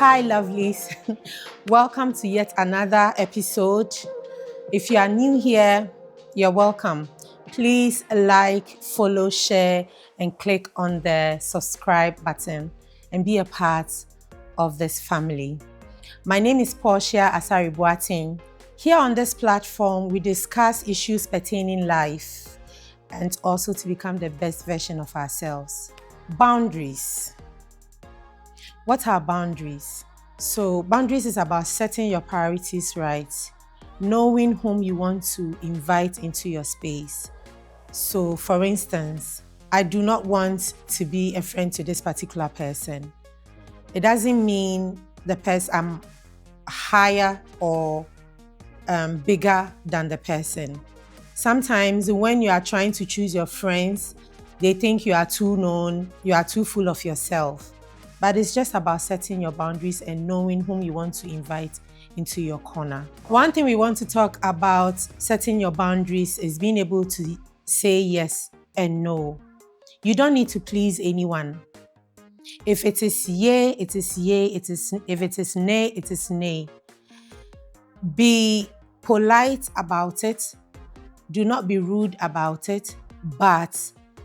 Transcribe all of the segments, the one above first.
Hi, lovelies. Welcome to yet another episode. If you are new here, you're welcome. Please like, follow, share, and click on the subscribe button and be a part of this family. My name is Portia Asare Boateng. Here on this platform, we discuss issues pertaining life and also to become the best version of ourselves. Boundaries. What are boundaries? So boundaries is about setting your priorities right, knowing whom you want to invite into your space. So for instance, I do not want to be a friend to this particular person. It doesn't mean the person I'm higher or bigger than the person. Sometimes when you are trying to choose your friends, they think you are too known, you are too full of yourself. But it's just about setting your boundaries and knowing whom you want to invite into your corner. One thing we want to talk about setting your boundaries is being able to say yes and no. You don't need to please anyone. If it is yay, it is yay. If it is nay, it is nay. Be polite about it. Do not be rude about it, but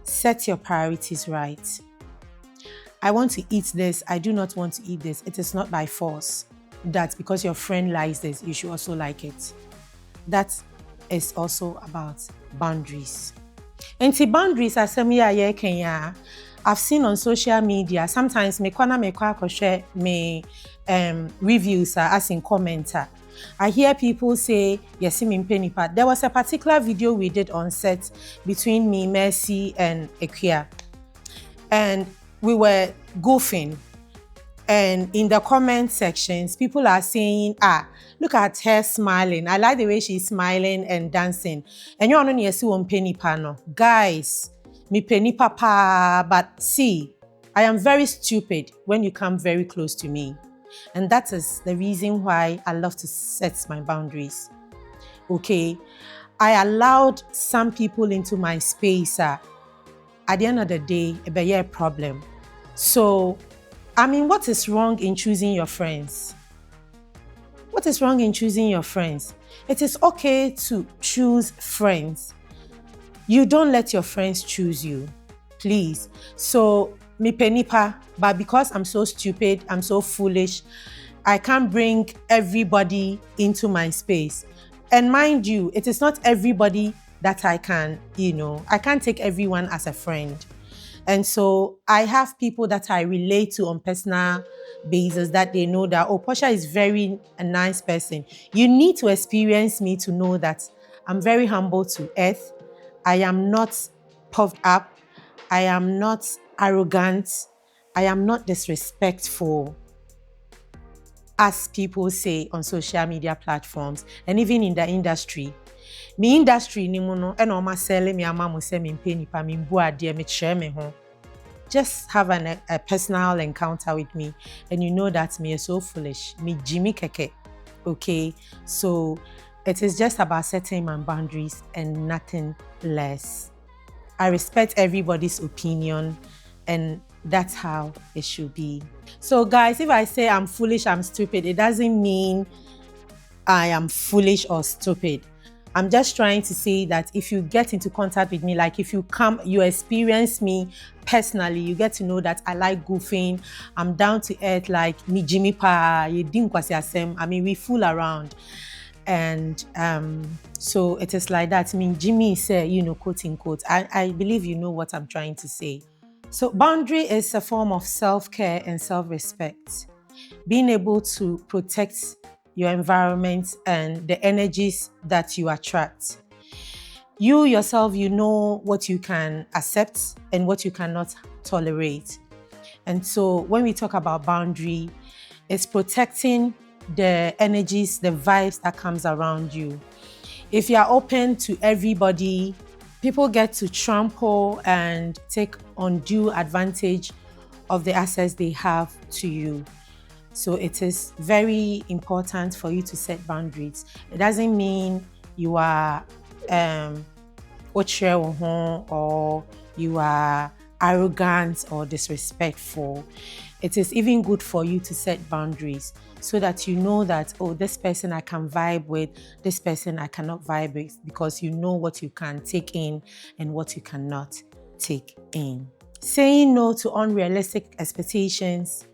set your priorities right. I want to eat this. I do not want to eat this. It is not by force that because your friend likes this, you should also like it. That is also about boundaries. And the boundaries are Kenya. I've seen on social media, sometimes me share me reviews as in commenter. I hear people say, yes, there was a particular video we did on set between me, Mercy, and Ekia. And we were goofing. And in the comment sections, people are saying, look at her smiling. I like the way she's smiling and dancing. And you don't see one penny pano. Guys, me penny papa, but see, I am very stupid when you come very close to me. And that is the reason why I love to set my boundaries. Okay, I allowed some people into my space. At the end of the day, it be a problem. So, what is wrong in choosing your friends? What is wrong in choosing your friends? It is okay to choose friends. You don't let your friends choose you, please. So, me penipa, but because I'm so stupid, I'm so foolish, I can't bring everybody into my space. And mind you, it is not everybody that I can, I can't take everyone as a friend. And so I have people that I relate to on personal basis that they know that, Portia is very a nice person. You need to experience me to know that I'm very humble to earth. I am not puffed up. I am not arrogant. I am not disrespectful, as people say on social media platforms and even in the industry. Me industry ni muno ena oma sele me ama mo se me mpe nipa me mbu ade me kire me ho. Just have a personal encounter with me and you know that me is so foolish. Me Jimmy keke. Okay? So it is just about setting my boundaries and nothing less. I respect everybody's opinion and that's how it should be. So guys, if I say I'm foolish, I'm stupid, it doesn't mean I am foolish or stupid. I'm just trying to say that if you get into contact with me, like if you come, you experience me personally, you get to know that I like goofing, I'm down to earth, like me Jimmy Pa, we fool around. And so it is like that. I mean, Jimmy said, quote unquote. I believe you know what I'm trying to say. So boundary is a form of self-care and self-respect. Being able to protect your environment and the energies that you attract. You yourself, you know what you can accept and what you cannot tolerate. And so when we talk about boundary, it's protecting the energies, the vibes that comes around you. If you are open to everybody, people get to trample and take undue advantage of the access they have to you. So it is very important for you to set boundaries. It doesn't mean you are or you are arrogant or disrespectful. It is even good for you to set boundaries so that you know that, oh, this person I can vibe with, this person I cannot vibe with, because you know what you can take in and what you cannot take in. Saying no to unrealistic expectations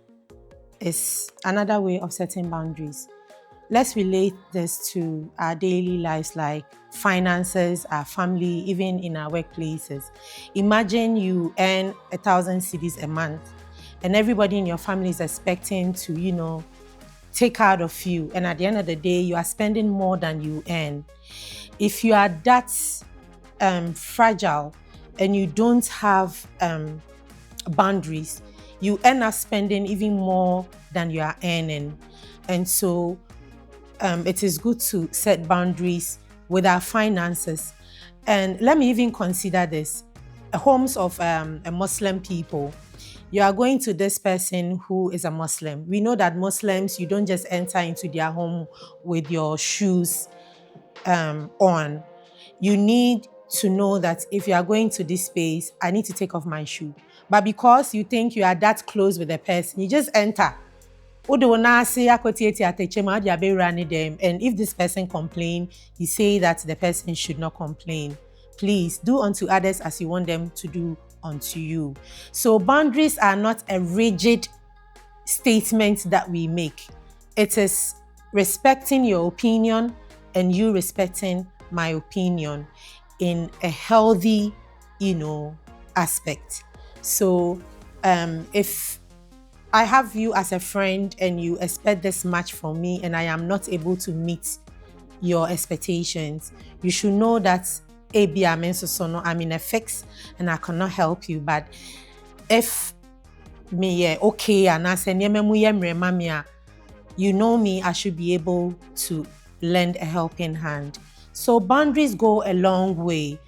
is another way of setting boundaries. Let's relate this to our daily lives, like finances, our family, even in our workplaces. Imagine you earn 1,000 cedis a month and everybody in your family is expecting to, take out of you. And at the end of the day, you are spending more than you earn. If you are that fragile and you don't have boundaries, you end up spending even more than you are earning. And so it is good to set boundaries with our finances. And let me even consider this. Homes of a Muslim people. You are going to this person who is a Muslim. We know that Muslims, you don't just enter into their home with your shoes on. You need to know that if you are going to this space, I need to take off my shoe. But because you think you are that close with the person, you just enter. And if this person complains, you say that the person should not complain. Please do unto others as you want them to do unto you. So boundaries are not a rigid statement that we make. It is respecting your opinion and you respecting my opinion in a healthy, aspect. So if I have you as a friend and you expect this much from me and I am not able to meet your expectations, you should know that I'm in a fix and I cannot help you. But if me okay and I say you know me, I should be able to lend a helping hand. So boundaries go a long way.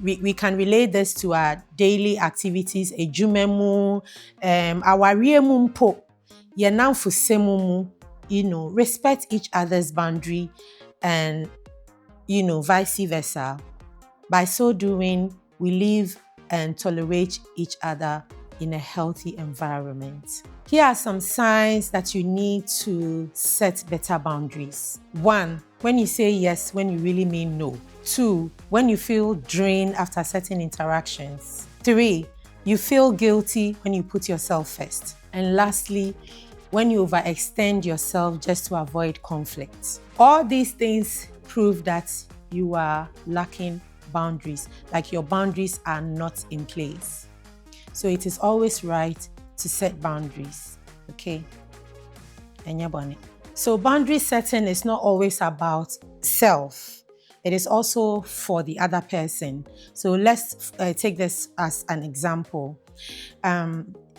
We can relate this to our daily activities, respect each other's boundary and, vice versa. By so doing, we live and tolerate each other in a healthy environment. Here are some signs that you need to set better boundaries. 1, when you say yes when you really mean no. 2, when you feel drained after certain interactions. 3, you feel guilty when you put yourself first. And lastly, when you overextend yourself just to avoid conflict. All these things prove that you are lacking boundaries, like your boundaries are not in place. So it is always right to set boundaries, okay? So boundary setting is not always about self. It is also for the other person. So let's take this as an example.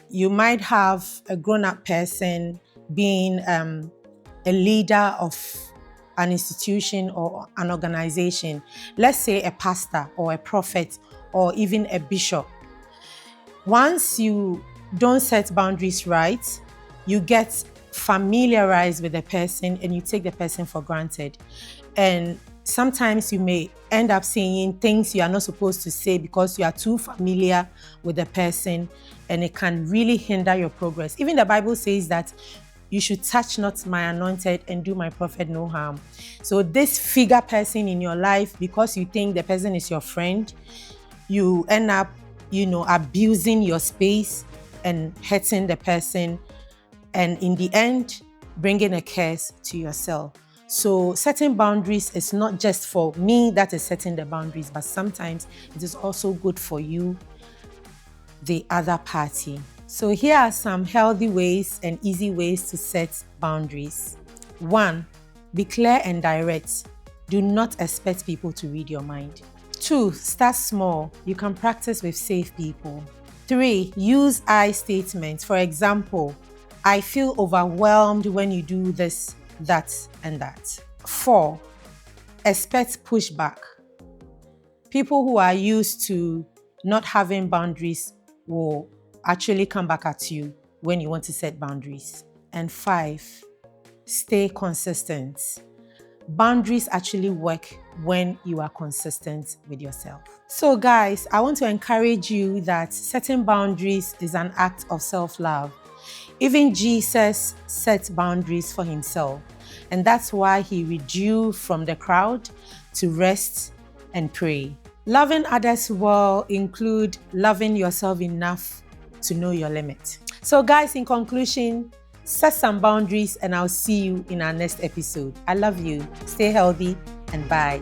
You might have a grown-up person being a leader of an institution or an organization. Let's say a pastor or a prophet or even a bishop. Once you don't set boundaries right, you get familiarized with the person and you take the person for granted. And sometimes you may end up saying things you are not supposed to say because you are too familiar with the person, and it can really hinder your progress. Even the Bible says that you should touch not my anointed and do my prophet no harm. So this figure person in your life, because you think the person is your friend, you end up, abusing your space and hurting the person, and in the end, bringing a curse to yourself. So setting boundaries is not just for me that is setting the boundaries, but sometimes it is also good for you, the other party. So here are some healthy ways and easy ways to set boundaries. 1, be clear and direct. Do not expect people to read your mind. 2, start small. You can practice with safe people. 3, use I statements. For example, I feel overwhelmed when you do this, that, and that. 4, expect pushback. People who are used to not having boundaries will actually come back at you when you want to set boundaries. And 5, stay consistent. Boundaries actually work when you are consistent with yourself. So guys, I want to encourage you that setting boundaries is an act of self-love. Even Jesus set boundaries for himself, and that's why he withdrew from the crowd to rest and pray. Loving others well include loving yourself enough to know your limit. So guys, in conclusion, set some boundaries and I'll see you in our next episode. I love you. Stay healthy and bye.